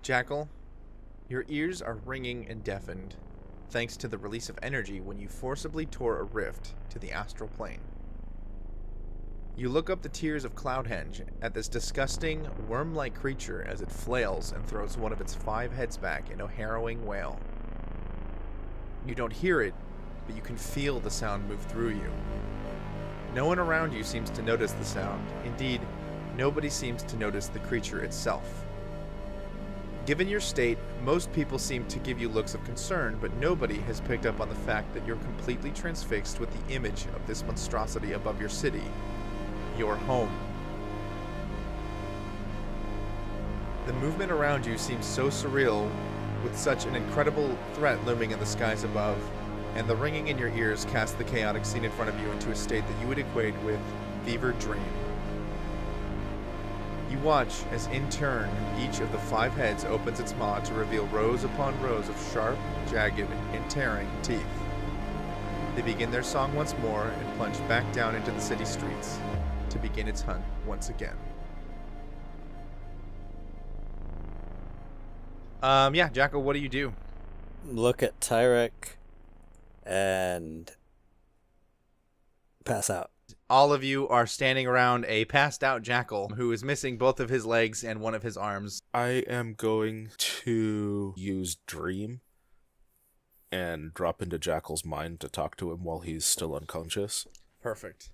Jackal, your ears are ringing and deafened, thanks to the release of energy when you forcibly tore a rift to the astral plane. You look up the tiers of Cloudhenge at this disgusting, worm-like creature as it flails and throws one of its 5 heads back in a harrowing wail. You don't hear it, but you can feel the sound move through you. No one around you seems to notice the sound. Indeed, nobody seems to notice the creature itself. Given your state, most people seem to give you looks of concern, but nobody has picked up on the fact that you're completely transfixed with the image of this monstrosity above your city, your home. The movement around you seems so surreal, with such an incredible threat looming in the skies above, and the ringing in your ears casts the chaotic scene in front of you into a state that you would equate with fever dream. You watch as, in turn, each of the 5 heads opens its maw to reveal rows upon rows of sharp, jagged, and tearing teeth. They begin their song once more and plunge back down into the city streets to begin its hunt once again. Yeah, Jackal, what do you do? Look at Tyrek and pass out. All of you are standing around a passed out Jackal who is missing both of his legs and one of his arms. I am going to use Dream and drop into Jackal's mind to talk to him while he's still unconscious. Perfect.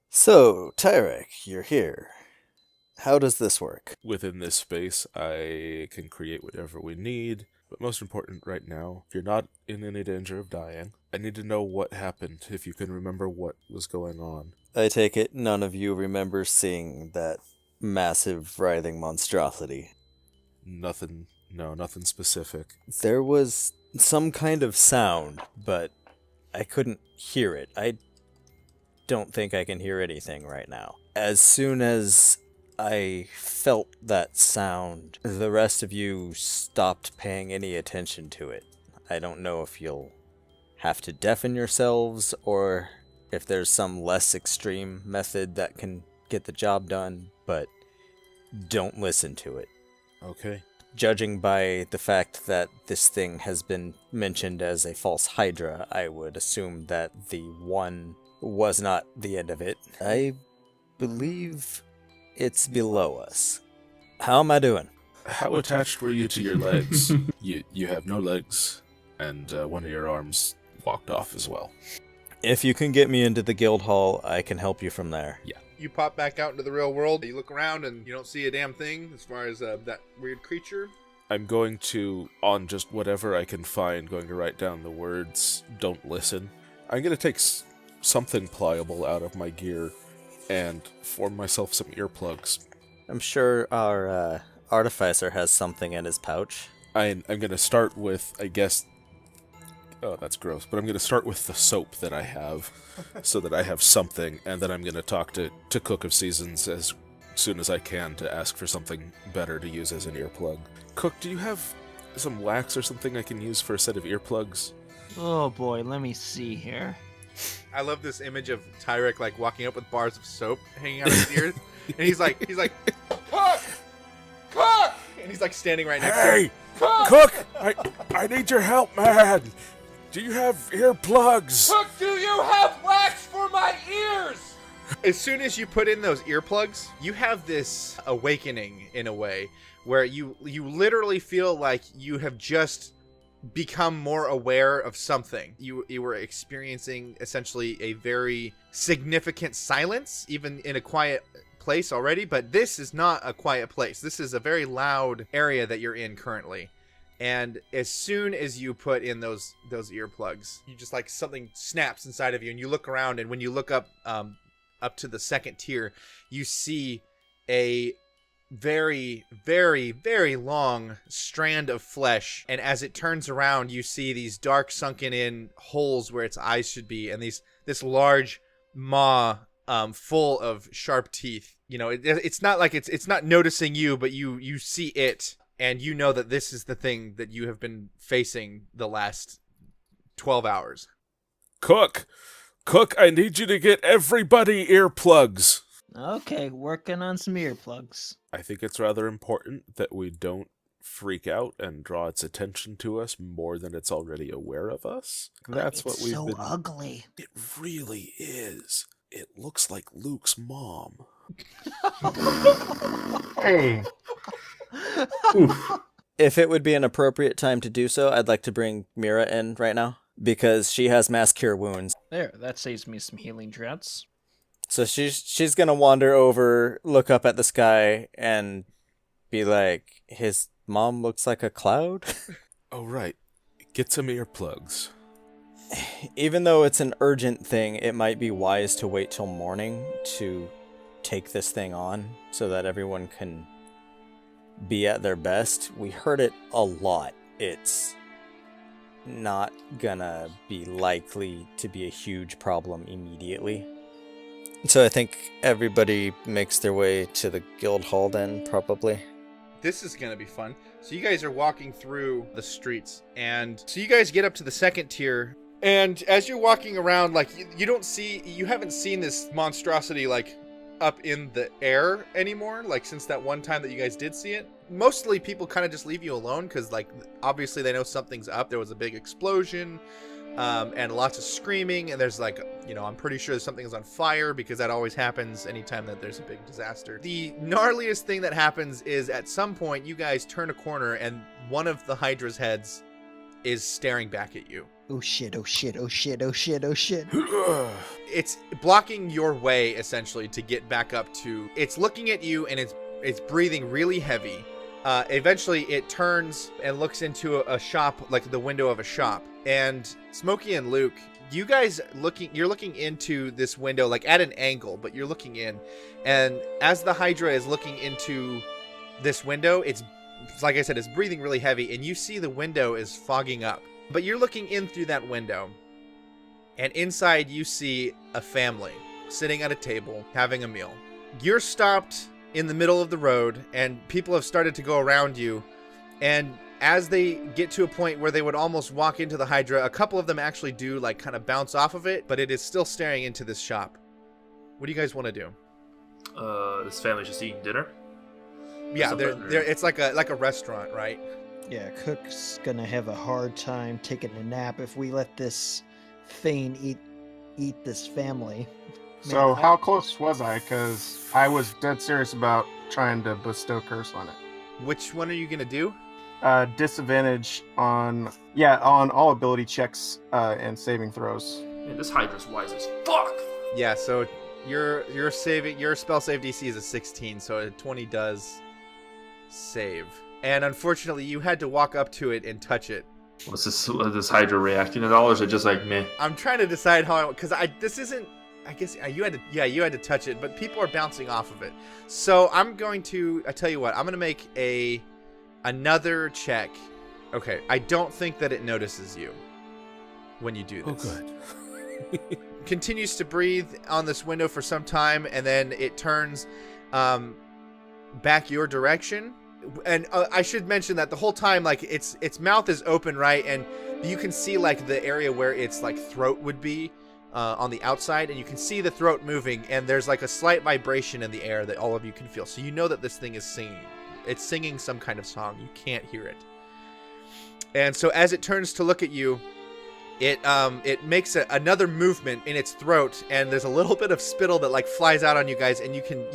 So, Tyrek, you're here. How does this work? Within this space, I can create whatever we need, but most important right now, if you're not in any danger of dying, I need to know what happened, if you can remember what was going on. I take it none of you remember seeing that massive writhing monstrosity. Nothing specific. There was some kind of sound, but I couldn't hear it. I don't think I can hear anything right now. As soon as I felt that sound, the rest of you stopped paying any attention to it. I don't know if you'll have to deafen yourselves or if there's some less extreme method that can get the job done, but don't listen to it. Okay. Judging by the fact that this thing has been mentioned as a false Hydra, I would assume that the one was not the end of it. I believe it's below us. How am I doing? How attached were you to your legs? You have no legs, and one of your arms walked off as well. If you can get me into the guild hall, I can help you from there. Yeah. You pop back out into the real world. You look around and you don't see a damn thing as far as that weird creature. I'm going to, on just whatever I can find, going to write down the words, "Don't listen." I'm going to take something pliable out of my gear and form myself some earplugs. I'm sure our artificer has something in his pouch. I'm going to start with, I guess... Oh, that's gross. But I'm going to start with the soap that I have, so that I have something, and then I'm going to talk to Cook of Seasons as soon as I can to ask for something better to use as an earplug. Cook, do you have some wax or something I can use for a set of earplugs? Oh boy, let me see here. I love this image of Tyrek like walking up with bars of soap hanging out his ears, and he's like, Cook! Cook! And he's like standing right next to him. Hey! Cook! I need your help, man! Do you have earplugs? Cook, do you have wax for my ears? As soon as you put in those earplugs, you have this awakening in a way where you literally feel like you have just become more aware of something. You were experiencing essentially a very significant silence, even in a quiet place already, but this is not a quiet place. This is a very loud area that you're in currently. And as soon as you put in those earplugs, you just like something snaps inside of you, and you look around, and when you look up to the second tier, you see a very, very, very long strand of flesh, and as it turns around, you see these dark sunken in holes where its eyes should be, and this large maw full of sharp teeth. You know, it's not like it's not noticing you, but you see it. And you know that this is the thing that you have been facing the last 12 hours. Cook, I need you to get everybody earplugs. Okay, working on some earplugs. I think it's rather important that we don't freak out and draw its attention to us more than it's already aware of us. That's it's what we've so been. ugly. It really is. It looks like Luke's mom. Hey. Oof. If it would be an appropriate time to do so, I'd like to bring Mira in right now, because she has mass cure wounds. There, that saves me some healing draughts. So she's gonna wander over, look up at the sky, and be like, his mom looks like a cloud? Oh, right. Get some earplugs. Even though it's an urgent thing, it might be wise to wait till morning to take this thing on so that everyone can be at their best. We heard it a lot. It's not gonna be likely to be a huge problem immediately. So I think everybody makes their way to the guild hall then, probably. This is going to be fun. So you guys are walking through the streets, and so you guys get up to the second tier, and as you're walking around, like, you haven't seen this monstrosity, like, up in the air anymore, like, since that one time that you guys did see it. Mostly people kind of just leave you alone, because, like, obviously they know something's up. There was a big explosion, and lots of screaming, and there's, like, I'm pretty sure something's on fire, because that always happens anytime that there's a big disaster. The gnarliest thing that happens is at some point you guys turn a corner, and one of the Hydra's heads is staring back at you. Oh shit, oh shit, oh shit, oh shit, oh shit. It's blocking your way, essentially, to get back up to... It's looking at you, and it's breathing really heavy. Eventually, it turns and looks into a shop, like the window of a shop. And Smokey and Luke, you guys you're looking into this window, like at an angle, but you're looking in. And as the Hydra is looking into this window, it's like I said, it's breathing really heavy, and you see the window is fogging up. But you're looking in through that window, and inside you see a family sitting at a table having a meal. You're stopped in the middle of the road, and people have started to go around you, and as they get to a point where they would almost walk into the Hydra, a couple of them actually do, like, kind of bounce off of it, but it is still staring into this shop. What do you guys want to do? This family's just eating dinner? Yeah, Something, they're it's like a restaurant, right? Yeah, Cook's gonna have a hard time taking a nap if we let this thing eat this family. So how close was I? Because I was dead serious about trying to bestow curse on it. Which one are you gonna do? Disadvantage on all ability checks and saving throws. Man, this Hydra's wise as fuck! Yeah, so your spell save DC is a 16, so a 20 does save. And unfortunately, you had to walk up to it and touch it. Was this Hydra reacting at all, or is it just like meh? I'm trying to decide how, because this isn't. I guess you had to touch it, but people are bouncing off of it. So I'm going to. I tell you what, I'm gonna make another check. Okay, I don't think that it notices you when you do this. Oh, good. Continues to breathe on this window for some time, and then it turns back your direction. And I should mention that the whole time, like, its mouth is open, right? And you can see, like, the area where its, like, throat would be on the outside, and you can see the throat moving, and there's, like, a slight vibration in the air that all of you can feel. So you know that this thing is singing. It's singing some kind of song. You can't hear it. And so as it turns to look at you, it makes another movement in its throat, and there's a little bit of spittle that, like, flies out on you guys, and you can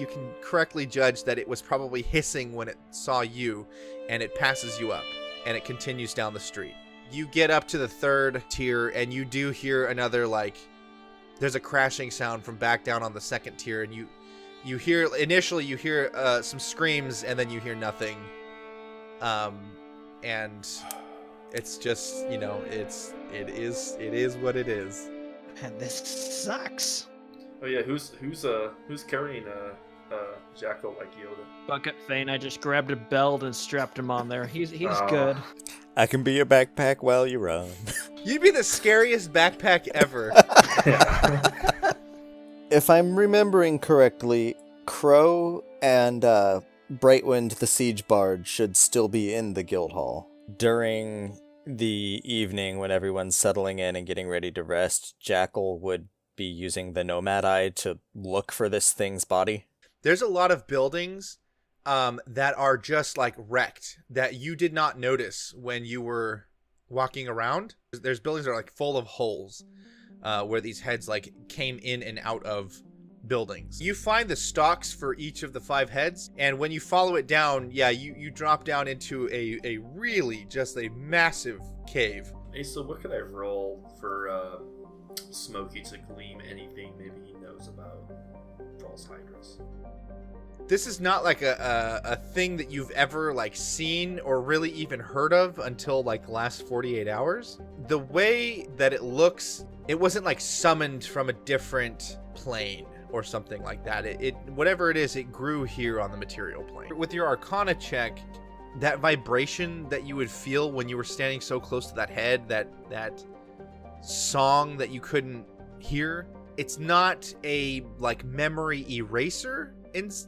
correctly judge that it was probably hissing when it saw you, and it passes you up, and it continues down the street. You get up to the third tier, and you do hear another, like, there's a crashing sound from back down on the second tier, and you hear some screams, and then you hear nothing, and it's just, it is what it is. Man, this sucks. Oh yeah, who's carrying Jackal like Yoda? Bucket Fane, I just grabbed a belt and strapped him on there. He's good. I can be your backpack while you run. You'd be the scariest backpack ever. If I'm remembering correctly, Crow and Brightwind the Siege Bard should still be in the guild hall. During the evening, when everyone's settling in and getting ready to rest, Jackal would be using the Nomad Eye to look for this thing's body. There's a lot of buildings that are just like wrecked that you did not notice when you were walking around. There's buildings that are like full of holes where these heads like came in and out of buildings. You find the stalks for each of the 5 heads, and when you follow it down, you drop down into a really just a massive cave. Hey, so what could I roll for Smokey to glean anything maybe he knows about false hydras? This is not like a thing that you've ever like seen or really even heard of until like the last 48 hours. The way that it looks, it wasn't like summoned from a different plane or something like that. It whatever it is, it grew here on the material plane. With your Arcana check, that vibration that you would feel when you were standing so close to that head, that song that you couldn't hear, it's not a like memory eraser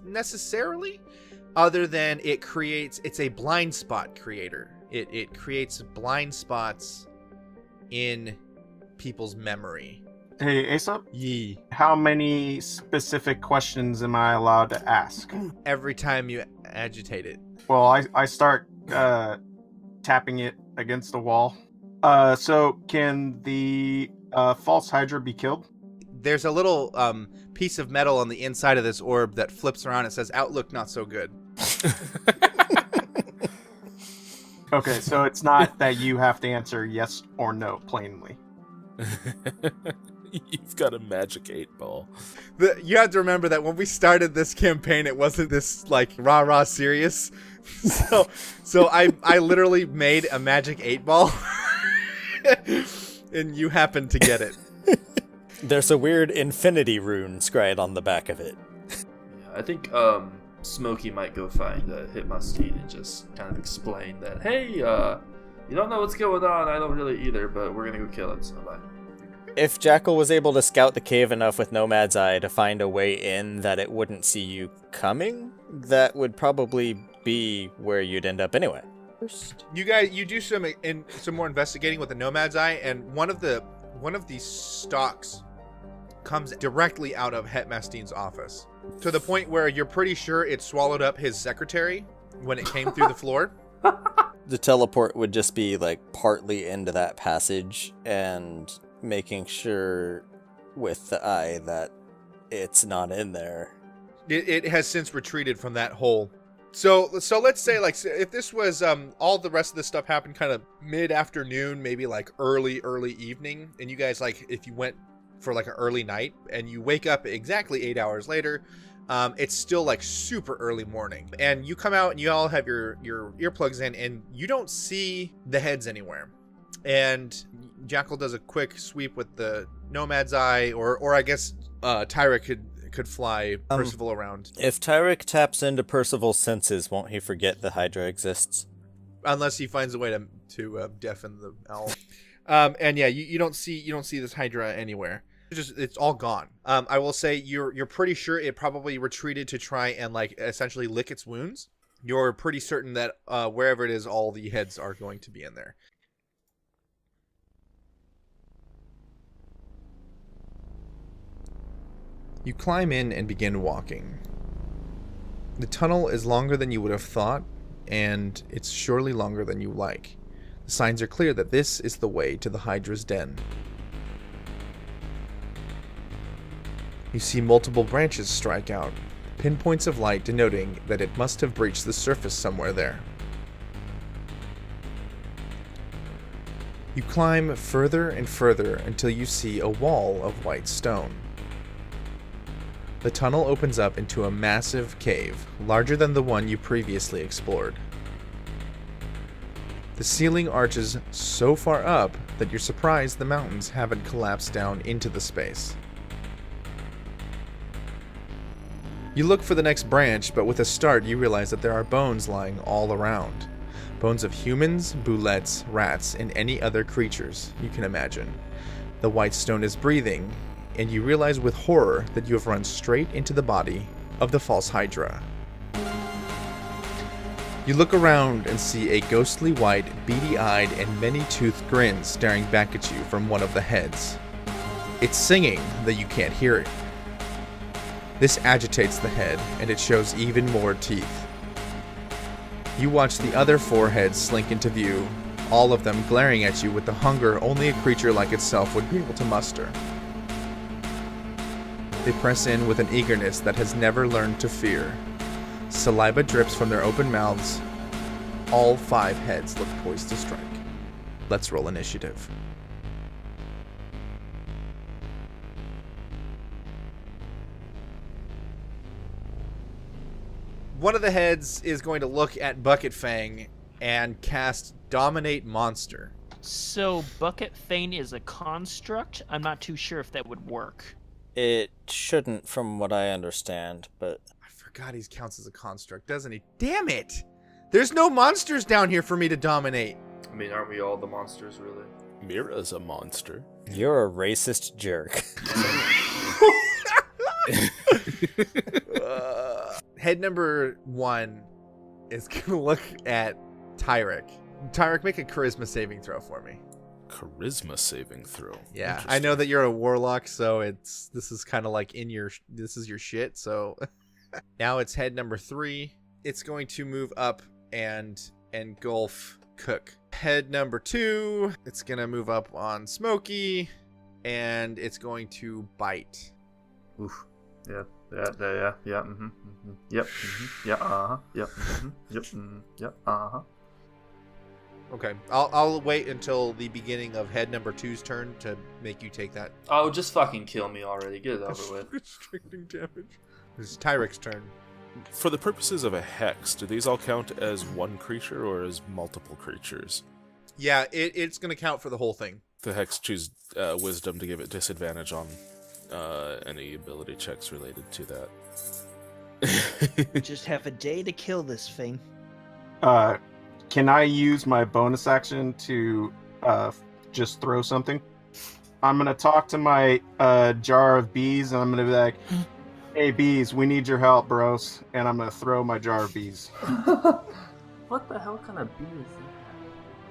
necessarily, other than it's a blind spot creator. It creates blind spots in people's memory. Hey, Aesop, Yee. how many specific questions am I allowed to ask? Every time you agitate it. Well, I start tapping it against the wall. So can the false hydra be killed? There's a little piece of metal on the inside of this orb that flips around. It says, "Outlook not so good." Okay, so it's not that you have to answer yes or no plainly. You've got a magic 8-ball. You have to remember that when we started this campaign, it wasn't this like rah serious. So I literally made a magic 8-ball, and you happened to get it. There's a weird infinity rune scryed on the back of it. Yeah, I think Smokey might go find Hitmastine and just kind of explain that, hey, you don't know what's going on, I don't really either, but we're gonna go kill it, so bye. If Jackal was able to scout the cave enough with Nomad's Eye to find a way in that it wouldn't see you coming, that would probably be where you'd end up anyway. You do some more investigating with the Nomad's Eye, and one of these stalks comes directly out of Hetmastine's office, to the point where you're pretty sure it swallowed up his secretary when it came through the floor. The teleport would just be like partly into that passage and making sure with the eye that it's not in there. It has since retreated from that hole. So let's say like if this was all the rest of this stuff happened kind of mid-afternoon, maybe like early evening, and you guys like if you went for like an early night and you wake up exactly 8 hours later, it's still like super early morning, and you come out and you all have your earplugs in, and you don't see the heads anywhere. And Jackal does a quick sweep with the Nomad's Eye, or I guess Tyra could fly Percival around. If Tyrek taps into Percival's senses, won't he forget the Hydra exists? Unless he finds a way to deafen the owl. And yeah, you don't see this Hydra anywhere. It's all gone. I will say you're pretty sure it probably retreated to try and like essentially lick its wounds. You're pretty certain that wherever it is, all the heads are going to be in there. You climb in and begin walking. The tunnel is longer than you would have thought, and it's surely longer than you like. The signs are clear that this is the way to the Hydra's den. You see multiple branches strike out, pinpoints of light denoting that it must have breached the surface somewhere there. You climb further and further until you see a wall of white stone. The tunnel opens up into a massive cave, larger than the one you previously explored. The ceiling arches so far up that you're surprised the mountains haven't collapsed down into the space. You look for the next branch, but with a start you realize that there are bones lying all around. Bones of humans, boulettes, rats, and any other creatures you can imagine. The white stone is breathing, and you realize with horror that you have run straight into the body of the false Hydra. You look around and see a ghostly white, beady-eyed, and many-toothed grin staring back at you from one of the heads. It's singing that you can't hear it. This agitates the head, and it shows even more teeth. You watch the other 4 heads slink into view, all of them glaring at you with the hunger only a creature like itself would be able to muster. They press in with an eagerness that has never learned to fear. Saliva drips from their open mouths. All 5 heads look poised to strike. Let's roll initiative. One of the heads is going to look at Bucket Fang and cast Dominate Monster. So Bucket Fang is a construct? I'm not too sure if that would work. It shouldn't, from what I understand, but... I forgot he counts as a construct, doesn't he? Damn it! There's no monsters down here for me to dominate. I mean, aren't we all the monsters, really? Mira's a monster. You're a racist jerk. Head number 1 is going to look at Tyrek. Tyrek, make a charisma saving throw for me. Charisma saving throw. Yeah, I know that you're a warlock, so this is kind of like this is your shit. So now it's head number 3. It's going to move up and engulf Cook. Head number 2, it's going to move up on Smokey, and it's going to bite. Oof. Yeah, yep, yep, Okay, I'll wait until the beginning of head number 2's turn to make you take that. Oh, just fucking kill me already. Get it over with. Restricting damage. This is Tyrek's turn. For the purposes of a hex, do these all count as one creature or as multiple creatures? Yeah, it's going to count for the whole thing. The hex choose wisdom to give it disadvantage on any ability checks related to that. Just have a day to kill this thing. Can I use my bonus action to just throw something? I'm gonna talk to my jar of bees, and I'm gonna be like, "Hey bees, we need your help, bros." And I'm gonna throw my jar of bees. What the hell kind of bee is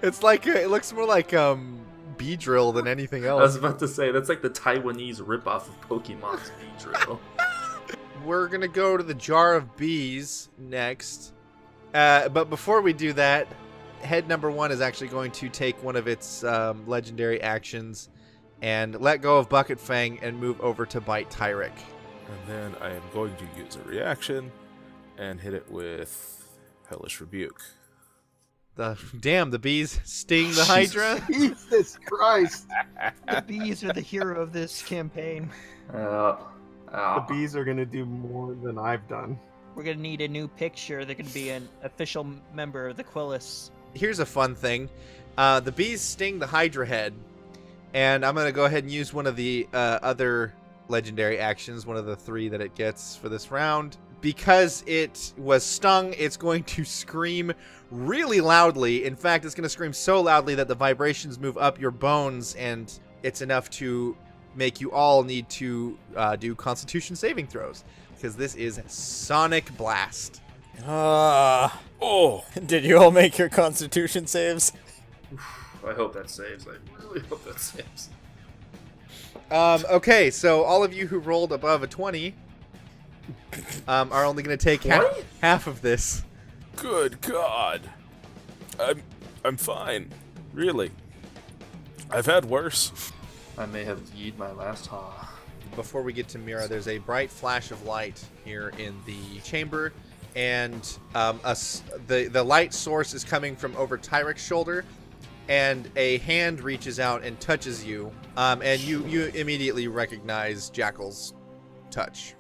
that? It's like it looks more like bee drill than anything I was else. about to say, that's like the Taiwanese ripoff of Pokemon's bee drill. We're gonna go to the jar of bees next. But before we do that, head number 1 is actually going to take one of its legendary actions and let go of Bucket Fang and move over to bite Tyrek. And then I am going to use a reaction and hit it with Hellish Rebuke. The bees sting the Hydra. Jesus Christ! The bees are the hero of this campaign. The bees are gonna do more than I've done. We're gonna need a new picture. They're gonna be an official member of the Quellists. Here's a fun thing. The bees sting the Hydra head, and I'm gonna go ahead and use one of the other legendary actions, one of the 3 that it gets for this round. Because it was stung, it's going to scream really loudly. In fact, it's going to scream so loudly that the vibrations move up your bones, and it's enough to make you all need to do Constitution saving throws. Because this is Sonic Blast. Oh! Did you all make your Constitution saves? I hope that saves. I really hope that saves. Okay, so all of you who rolled above a 20 are only going to take half of this. Good God. I'm fine. Really. I've had worse. I may have yeed my last ha. Before we get to Mira, there's a bright flash of light here in the chamber, and the light source is coming from over Tyrek's shoulder, and a hand reaches out and touches you, and you immediately recognize Jackal's touch.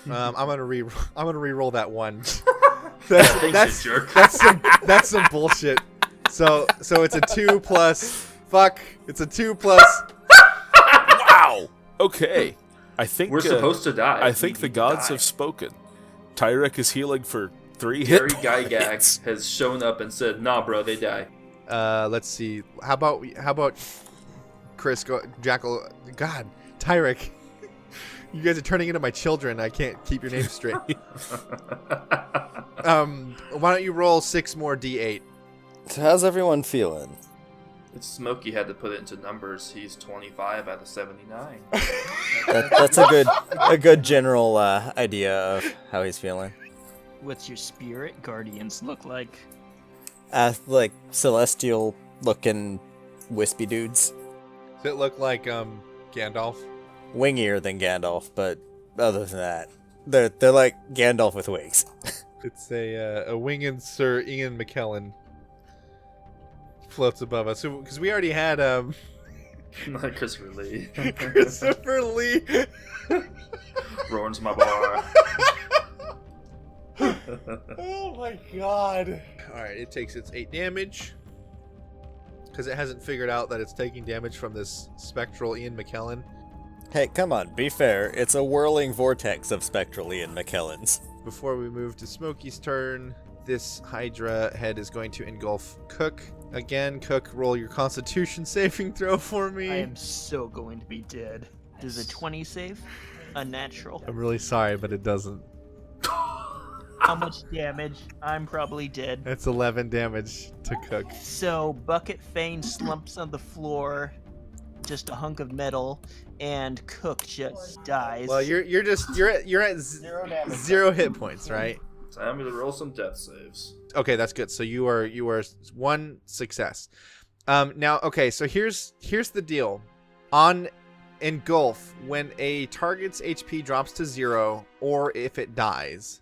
I'm gonna re-roll that one. Thanks, you jerk. That's some bullshit. So it's a 2 plus. Fuck! It's a 2 plus. Wow. Okay. I think We're supposed to die. I think the gods have spoken. Tyrek is healing for 3 Gary hit points. Gygax has shown up and said, "Nah, bro, they die." Let's see. How about Chris? Jackal. God, Tyrek. You guys are turning into my children. I can't keep your name straight. Why don't you roll 6 more d8? So how's everyone feeling? It's Smokey had to put it into numbers. He's 25 out of 79. That's a good general idea of how he's feeling. What's your spirit guardians look like? Like celestial looking wispy dudes. Does it look like Gandalf? Wingier than Gandalf, but other than that, they're like Gandalf with wings. It's a winged Sir Ian McKellen floats above us. So because we already had Not Christopher Lee. Christopher Lee. Rowan's my boy. Oh my god. Alright, it takes its 8 damage. Because it hasn't figured out that it's taking damage from this spectral Ian McKellen. Hey, come on, be fair. It's a whirling vortex of spectral Ian McKellens. Before we move to Smokey's turn, this Hydra head is going to engulf Cook. Again, Cook, roll your Constitution saving throw for me. I am so going to be dead. Does a 20 save? Unnatural. I'm really sorry, but it doesn't. How much damage? I'm probably dead. That's 11 damage to Cook. So Bucket Fane slumps on the floor, just a hunk of metal, and Cook just dies. Well, you're at zero hit points, right? Time me to roll some death saves. Okay, that's good. So you are 1 success. Now, okay, so here's the deal. On engulf, when a target's HP drops to 0, or if it dies,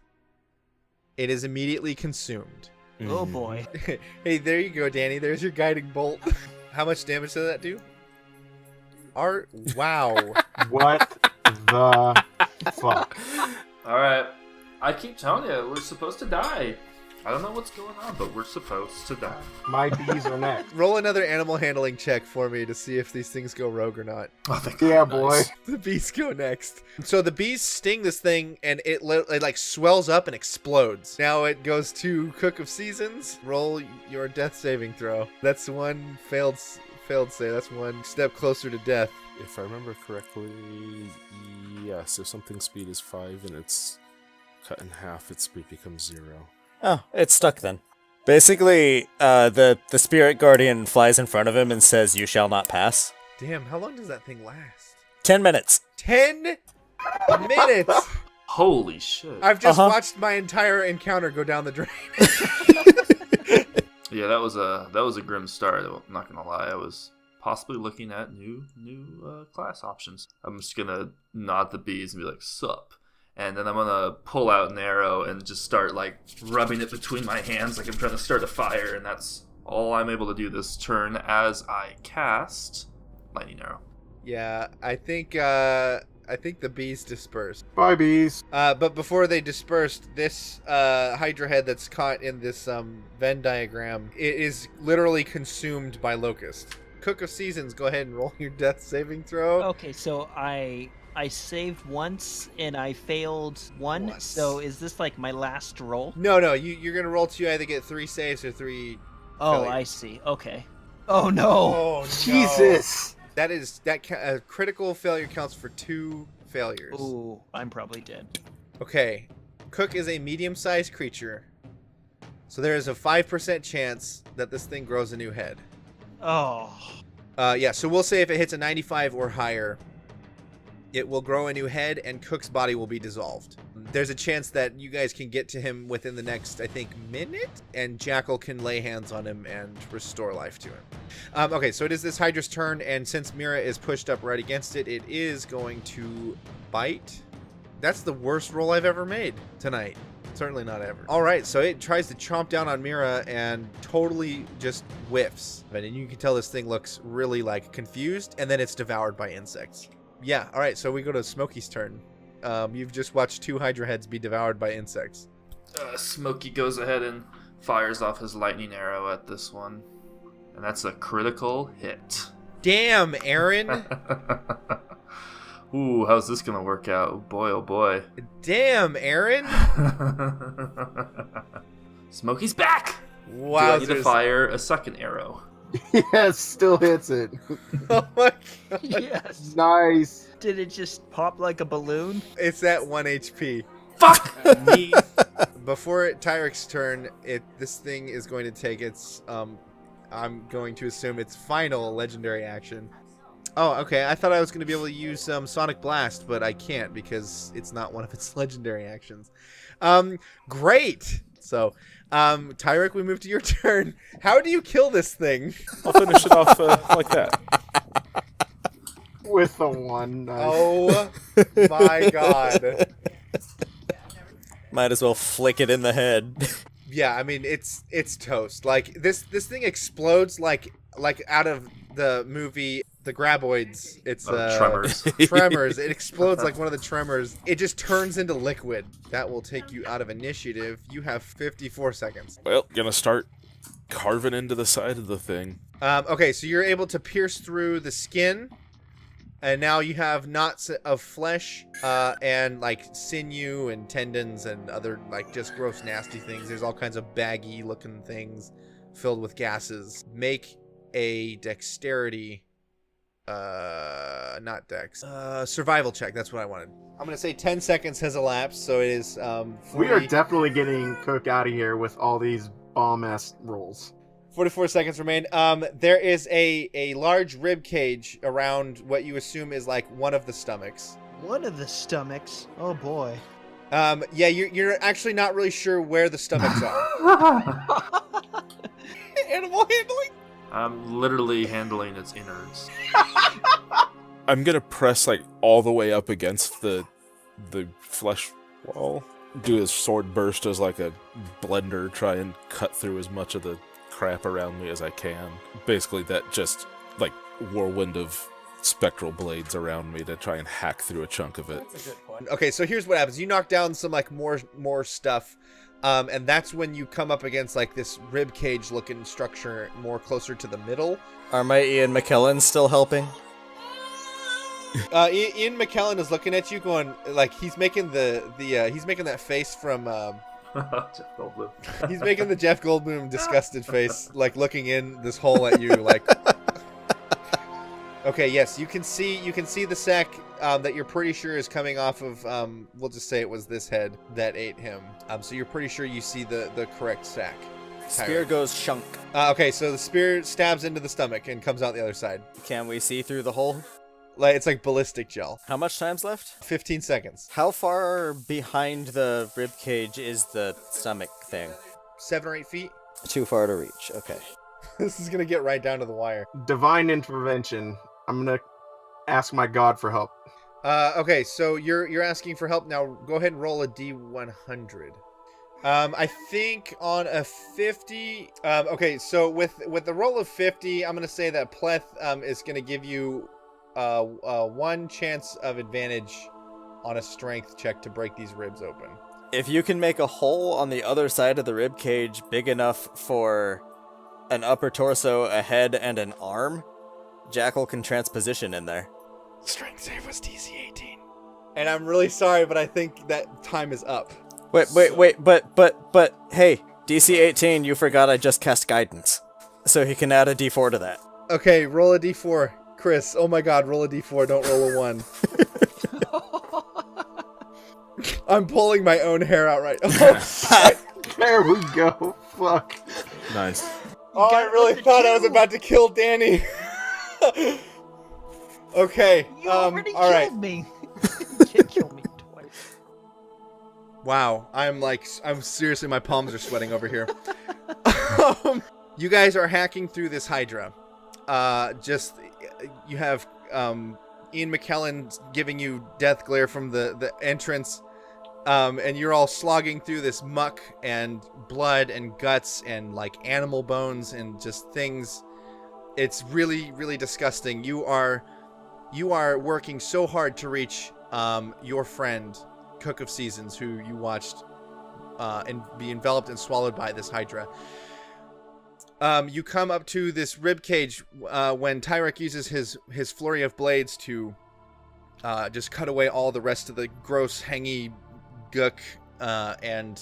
it is immediately consumed. Oh boy. Hey, there you go, Danny. There's your guiding bolt. How much damage does that do? Wow. What the fuck? Alright. I keep telling you, we're supposed to die. I don't know what's going on, but we're supposed to die. My bees are next. Roll another animal handling check for me to see if these things go rogue or not. Oh, thank Yeah, God, boy. nice. The bees go next. So the bees sting this thing, and it like swells up and explodes. Now it goes to Cook of Seasons. Roll your death saving throw. That's one failed save. That's one step closer to death. If I remember correctly, yes, if something's speed is 5 and it's cut in half, its speed becomes 0. Oh, it's stuck then. Basically, the spirit guardian flies in front of him and says, "You shall not pass." Damn, how long does that thing last? 10 minutes. 10 minutes. Holy shit. I've just watched my entire encounter go down the drain. Yeah, that was a grim start. I'm not gonna lie. I was possibly looking at new class options. I'm just gonna nod the bees and be like, "Sup," and then I'm gonna pull out an arrow and just start like rubbing it between my hands like I'm trying to start a fire, and that's all I'm able to do this turn as I cast lightning arrow. Yeah, I think the bees dispersed. Bye, bees. But before they dispersed, this Hydra head that's caught in this Venn diagram, it is literally consumed by locust. Cook of Seasons, go ahead and roll your death saving throw. Okay, so I saved once and I failed one. Once. So is this like my last roll? No, you're gonna roll 2, either get 3 saves or 3. Oh, failures. I see. Okay. Oh no. Oh, Jesus. That critical failure counts for 2 failures. Ooh, I'm probably dead. Okay, Cook is a medium-sized creature, so there is a 5% chance that this thing grows a new head. Oh. Yeah, so we'll say if it hits a 95 or higher, it will grow a new head and Cook's body will be dissolved. There's a chance that you guys can get to him within the next, I think, minute, and Jackal can lay hands on him and restore life to him. Okay, so it is this Hydra's turn, and since Mira is pushed up right against it, it is going to bite. That's the worst roll I've ever made tonight. Certainly not ever. All right, so it tries to chomp down on Mira and totally just whiffs. And you can tell this thing looks really like confused, and then it's devoured by insects. Yeah, all right, so we go to Smokey's turn. You've just watched 2 Hydra heads be devoured by insects. Smokey goes ahead and fires off his lightning arrow at this one, and that's a critical hit. Damn, Aaron. Ooh, how's this gonna work out? Oh boy, oh boy. Damn, Aaron. Smokey's back! Wow. Do I need to fire a second arrow? Yes, still hits it. Oh my god. Yes. Nice. Did it just pop like a balloon? It's at 1 HP. Fuck me! Before Tyrik's turn, this thing is going to take its, I'm going to assume its final legendary action. Oh, okay. I thought I was going to be able to use Sonic Blast, but I can't because it's not one of its legendary actions. Great. So, Tyrek, we move to your turn. How do you kill this thing? I'll finish it off like that. With the one knife. Oh my god. Might as well flick it in the head. Yeah, I mean it's toast. Like this thing explodes like out of the movie The Graboids. It's Tremors. Tremors. It explodes like one of the Tremors. It just turns into liquid. That will take you out of initiative. You have 54 seconds. Well, gonna start carving into the side of the thing. Okay, so you're able to pierce through the skin, and now you have knots of flesh and like sinew and tendons and other like just gross nasty things. There's all kinds of baggy looking things filled with gases. Make a dexterity not dex survival check. That's what I wanted. I'm gonna say 10 seconds has elapsed, so it is 40, We are definitely getting Cook out of here with all these bomb-ass rolls. 44 seconds remain. There is a large rib cage around what you assume is like one of the stomachs. One of the stomachs. Oh boy. Yeah, you're actually not really sure where the stomachs are. Animal handling. I'm literally handling its innards. I'm gonna press like all the way up against the flesh wall. Do a sword burst as like a blender, try and cut through as much of the crap around me as I can. Basically that just like whirlwind of spectral blades around me to try and hack through a chunk of it. That's a good point. Okay, so here's what happens. You knock down some like more stuff, and that's when you come up against like this rib cage looking structure more closer to the middle. Are my Ian McKellen still helping? Ian McKellen is looking at you, going like he's making he's making that face from Jeff Goldblum. he's making the Jeff Goldblum disgusted face, like looking in this hole at you, like. Okay, yes, you can see the sack that you're pretty sure is coming off of. We'll just say it was this head that ate him. So you're pretty sure you see the correct sack. Spear goes shunk. Okay, so the spear stabs into the stomach and comes out the other side. Can we see through the hole? Like it's like ballistic gel. How much time's left? 15 seconds. How far behind the rib cage is the stomach thing? 7 or 8 feet. Too far to reach. Okay. This is gonna get right down to the wire. Divine intervention. I'm gonna ask my god for help. Okay, so you're asking for help now. Go ahead and roll a D100. I think on a 50. Okay, so with the roll of 50, I'm gonna say that Pleth is gonna give you 1 chance of advantage on a strength check to break these ribs open. If you can make a hole on the other side of the rib cage big enough for an upper torso, a head, and an arm, Jackal can transposition in there. Strength save was DC 18. And I'm really sorry, but I think that time is up. Wait, but, hey, DC 18, you forgot I just cast Guidance. So he can add a D4 to that. Okay, roll a D4. Chris, oh my god, roll a D4, don't roll a 1. I'm pulling my own hair out right now. There we go. Fuck. Nice. Oh, I really thought I was about to kill Danny. Okay, You already all right. killed me. You can't kill me twice. Wow, I'm seriously, my palms are sweating over here. You guys are hacking through this Hydra. You have Ian McKellen giving you death glare from the entrance, and you're all slogging through this muck and blood and guts and like animal bones and just things. It's really, really disgusting. You are working so hard to reach your friend, Cook of Seasons, who you watched and be enveloped and swallowed by this Hydra. You come up to this rib cage when Tyrek uses his flurry of blades to just cut away all the rest of the gross, hangy gook, and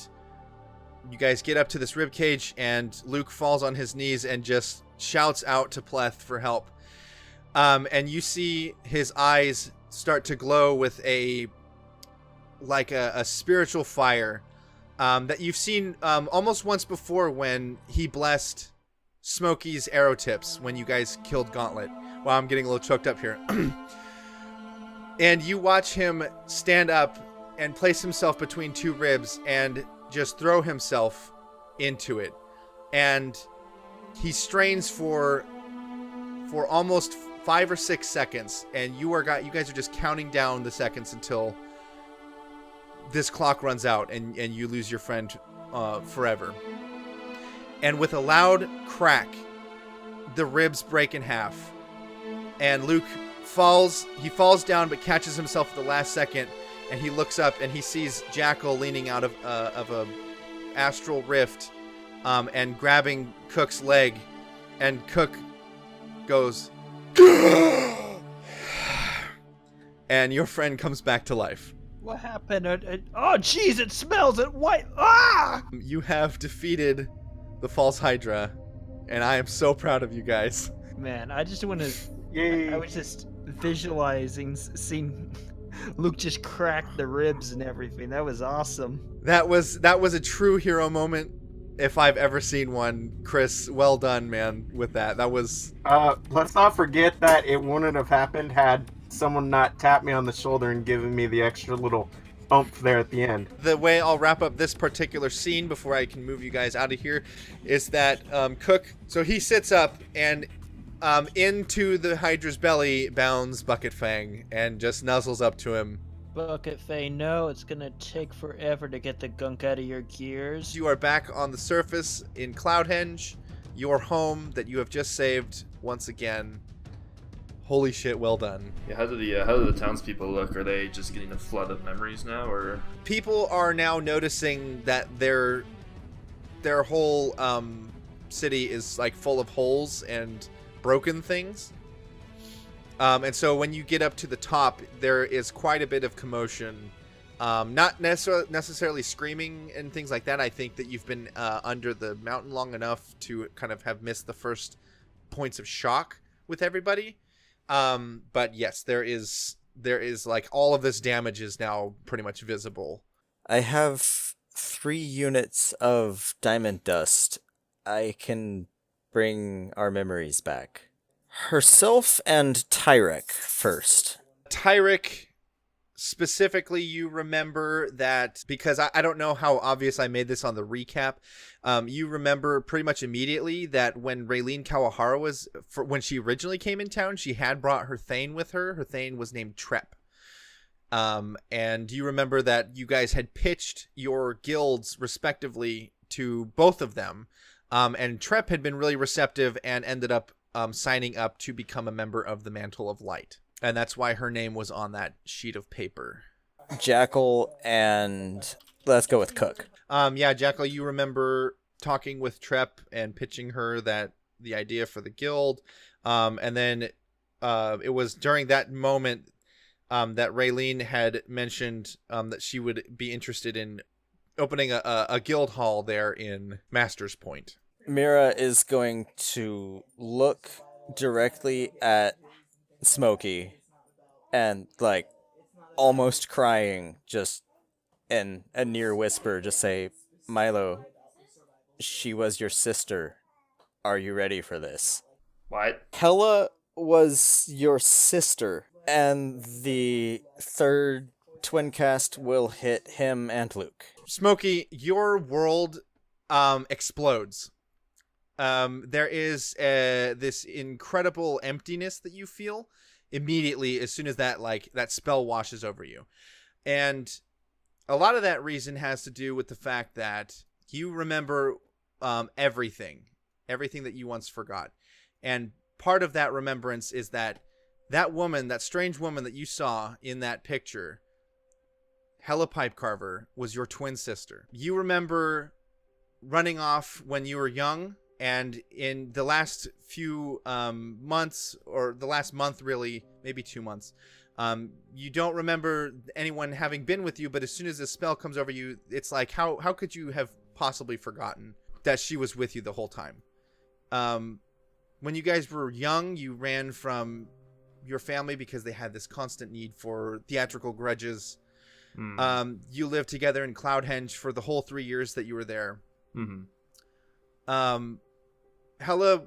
you guys get up to this rib cage, and Luke falls on his knees and just shouts out to Pleth for help. And you see his eyes start to glow with a spiritual fire that you've seen almost once before when he blessed Smokey's arrow tips when you guys killed Gauntlet. Wow, I'm getting a little choked up here. And you watch him stand up and place himself between two ribs and just throw himself into it. And he strains for almost 5 or 6 seconds, and you guys are just counting down the seconds until this clock runs out and you lose your friend forever. And with a loud crack, the ribs break in half, and Luke falls down but catches himself at the last second, and he looks up and he sees Jackal leaning out of a astral rift and grabbing Cook's leg, and Cook goes and your friend comes back to life. What happened? Oh, jeez, it smells it white. Ah! You have defeated the false Hydra, and I am so proud of you guys. Man, I just want to. Yay. I was just visualizing seeing Luke just crack the ribs and everything. That was awesome. That was a true hero moment, if I've ever seen one. Chris, well done, man, with that. That was... Let's not forget that it wouldn't have happened had someone not tapped me on the shoulder and given me the extra little oomph there at the end. The way I'll wrap up this particular scene before I can move you guys out of here is that Cook, so he sits up, and into the Hydra's belly bounds Bucket Fang and just nuzzles up to him. Bucket Fang, no, it's gonna take forever to get the gunk out of your gears. You are back on the surface in Cloudhenge, your home that you have just saved once again. Holy shit, well done. Yeah, how do the townspeople look? Are they just getting a flood of memories now, or? People are now noticing that their whole city is like full of holes and broken things. And so when you get up to the top, there is quite a bit of commotion. Not necessarily screaming and things like that. I think that you've been under the mountain long enough to kind of have missed the first points of shock with everybody. But yes, there is like all of this damage is now pretty much visible. I have 3 units of diamond dust. I can bring our memories back. Herself and Tyrek first. Tyrek, specifically, you remember that, because I don't know how obvious I made this on the recap. You remember pretty much immediately that when Raylene Kawahara when she originally came in town, she had brought her Thane with her. Her Thane was named Trep. And you remember that you guys had pitched your guilds respectively to both of them. And Trep had been really receptive and ended up signing up to become a member of the Mantle of Light. And that's why her name was on that sheet of paper. Jackal and... let's go with Cook. Yeah, Jackal, you remember talking with Trep and pitching her the idea for the guild. And then it was during that moment that Raylene had mentioned that she would be interested in opening a guild hall there in Master's Point. Mira is going to look directly at Smokey and, like, almost crying, just in a near whisper, just say, Milo, she was your sister. Are you ready for this? What? Hella was your sister, and the third twin cast will hit him and Luke. Smokey, your world explodes. There is this incredible emptiness that you feel immediately as soon as that spell washes over you. And a lot of that reason has to do with the fact that you remember everything that you once forgot. And part of that remembrance is that woman, that strange woman that you saw in that picture, Hella Pipecarver, was your twin sister. You remember running off when you were young, and in the last few months, or the last month really, maybe 2 months, you don't remember anyone having been with you, but as soon as this spell comes over you, it's like, how could you have possibly forgotten that she was with you the whole time? When you guys were young, you ran from your family because they had this constant need for theatrical grudges. You lived together in Cloudhenge for the whole 3 years that you were there. Mm-hmm. Hella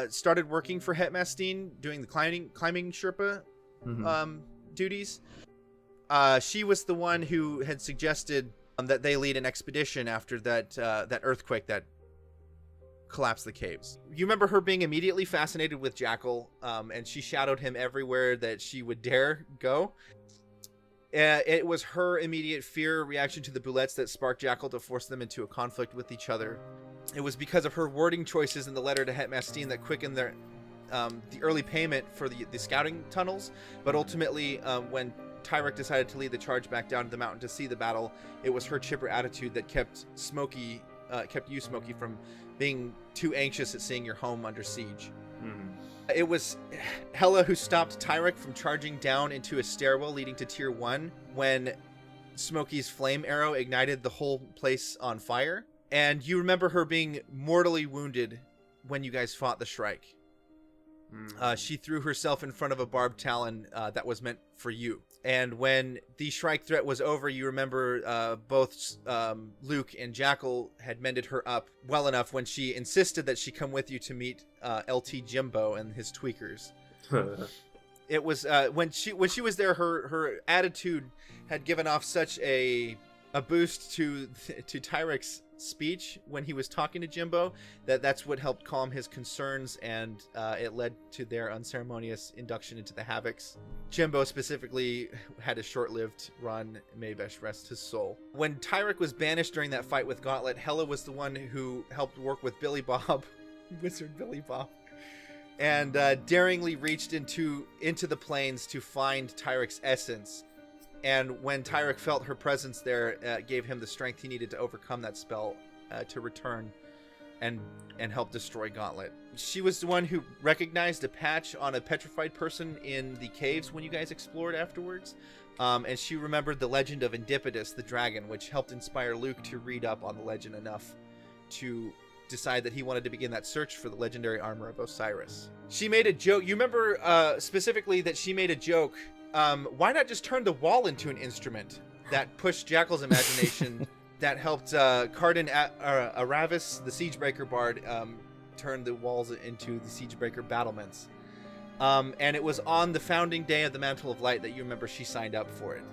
started working for Hetmastine, doing the climbing Sherpa duties. She was the one who had suggested that they lead an expedition after that earthquake that collapsed the caves. You remember her being immediately fascinated with Jackal, and she shadowed him everywhere that she would dare go. It was her immediate fear reaction to the Bullets that sparked Jackal to force them into a conflict with each other. It was because of her wording choices in the letter to Hetmastine that quickened the early payment for the scouting tunnels, but ultimately when Tyrek decided to lead the charge back down to the mountain to see the battle, it was her chipper attitude that kept you, Smokey, from being too anxious at seeing your home under siege. It was Hela who stopped Tyrek from charging down into a stairwell leading to Tier 1 when Smokey's flame arrow ignited the whole place on fire. And you remember her being mortally wounded when you guys fought the Shrike. She threw herself in front of a barbed talon that was meant for you. And when the Shrike threat was over, you remember both Luke and Jackal had mended her up well enough when she insisted that she come with you to meet LT Jimbo and his tweakers. It was when she was there, her attitude had given off such a boost to Tyrek's speech when he was talking to Jimbo that's what helped calm his concerns, and it led to their unceremonious induction into the Havocs. Jimbo specifically had a short-lived run, may best rest his soul. When Tyrek was banished during that fight with Gauntlet, Hela was the one who helped work with Billy Bob, Wizard Billy Bob, and daringly reached into the plains to find Tyrek's essence. And when Tyrek felt her presence there, gave him the strength he needed to overcome that spell, to return and help destroy Gauntlet. She was the one who recognized a patch on a petrified person in the caves when you guys explored afterwards. And she remembered the legend of Indipidus, the dragon, which helped inspire Luke to read up on the legend enough to decide that he wanted to begin that search for the legendary armor of Osiris. She made a joke. You remember specifically that she made a joke. Why not just turn the wall into an instrument? That pushed Jackal's imagination. That helped Cardin Aravis, the Siegebreaker bard, turn the walls into the Siegebreaker battlements. And it was on the founding day of the Mantle of Light that you remember she signed up for it.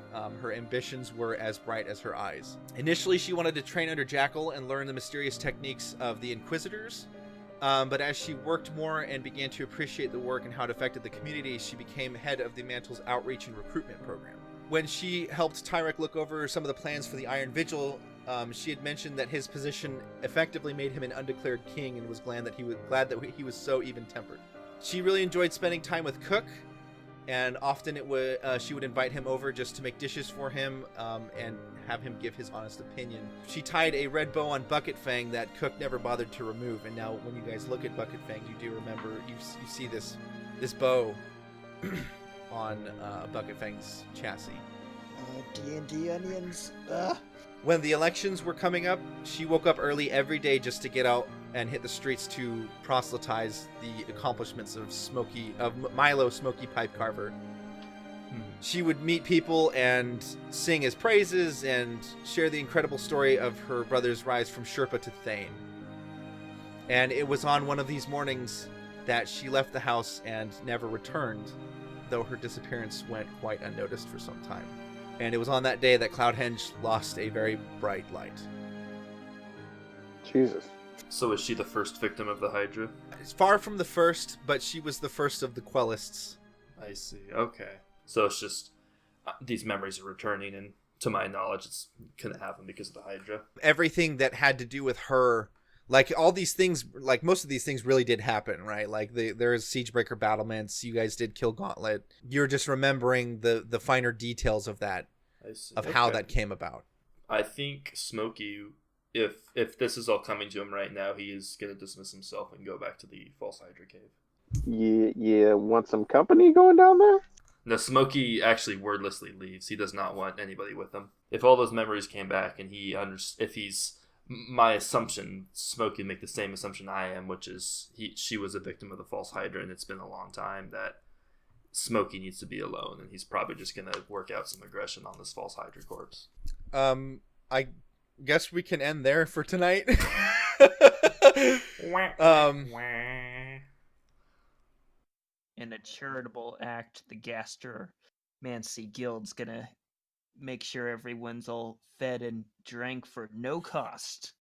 Her ambitions were as bright as her eyes. Initially, she wanted to train under Jackal and learn the mysterious techniques of the Inquisitors. But as she worked more and began to appreciate the work and how it affected the community, she became head of the Mantle's outreach and recruitment program. When she helped Tyrek look over some of the plans for the Iron Vigil, she had mentioned that his position effectively made him an undeclared king, and was glad that he was so even-tempered. She really enjoyed spending time with Cook, and often she would invite him over just to make dishes for him and have him give his honest opinion. She tied a red bow on Bucket Fang that Cook never bothered to remove, and now when you guys look at Bucket Fang, you do remember, you see this bow on Bucket Fang's chassis. D&D onions. When the elections were coming up, she woke up early every day just to get out and hit the streets to proselytize the accomplishments of Milo Smoky Pipe Carver. She would meet people and sing his praises and share the incredible story of her brother's rise from Sherpa to Thane. And it was on one of these mornings that she left the house and never returned, though her disappearance went quite unnoticed for some time. And it was on that day that Cloudhenge lost a very bright light. Jesus. So is she the first victim of the Hydra? It's far from the first, but she was the first of the Quellists. I see. Okay. So it's just these memories are returning, and to my knowledge, it's couldn't happen because of the Hydra. Everything that had to do with her, like all these things, like most of these things really did happen, right? Like there's Siegebreaker battlements. You guys did kill Gauntlet. You're just remembering the finer details of that, I see. of how that came about. I think Smokey, if this is all coming to him right now, he is going to dismiss himself and go back to the False Hydra cave. Yeah, want some company going down there? No, Smokey actually wordlessly leaves. He does not want anybody with him. If all those memories came back, and if he's my assumption, Smokey would make the same assumption I am, which is she was a victim of the False Hydra, and it's been a long time, that Smokey needs to be alone, and he's probably just going to work out some aggression on this False Hydra corpse. I guess we can end there for tonight. In a charitable act, the Gaster Mancy Guild's gonna make sure everyone's all fed and drank for no cost.